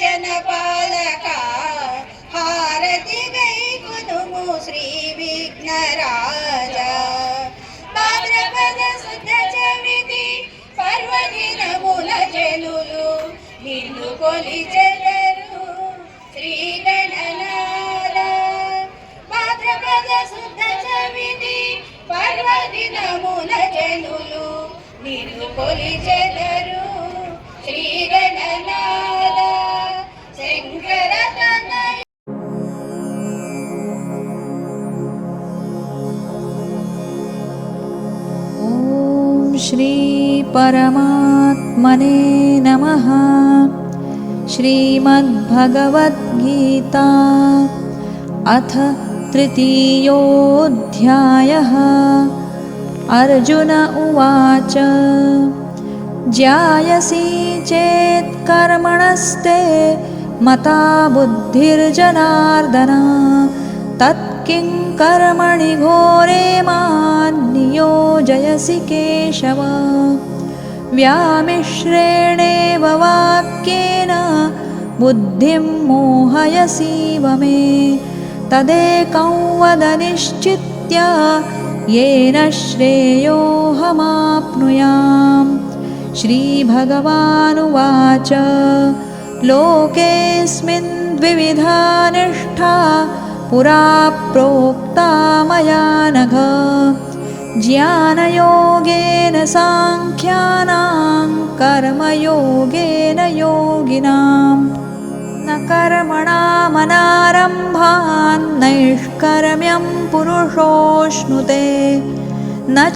जनपालका हारति गैकुनुमु श्री विघ्नराजा भाद्रपद शुद्ध चविति पर्वदिनमुल जनुलु నిన్ను కొలిచెదరు శ్రీ గణనాథ భాద్రపద శుద్ధ చవితి పర్వదినముల జనులు నిన్ను కొలిచెదరు శ్రీ గణనాథ శంకర తనయ ఓం శ్రీ परमात्मने नमः। श्रीमद्भगवद्गीता अथ तृतीयोऽध्यायः। अर्जुन उवाच ज्यायसि चेत् कर्मणस्ते मता बुद्धिर्जनार्दन तत्किं कर्मणि घोरे मां नियोजयसि केशव। व्यामिश्रेणेव वाक्येन बुद्धिं मोहयसीव मे तदेकं वद निश्चित्य येन श्रेयोऽहमाप्नुयाम्। श्रीभगवानुवाच लोकेऽस्मिन् द्विविधा निष्ठा पुरा प्रोक्ता मया नघ ज्ञानयोगेन साङ्ख्यानां कर्मयोगेन योगिनां न कर्मणामनारम्भान् नैष्कर्म्यं पुरुषोऽश्नुते न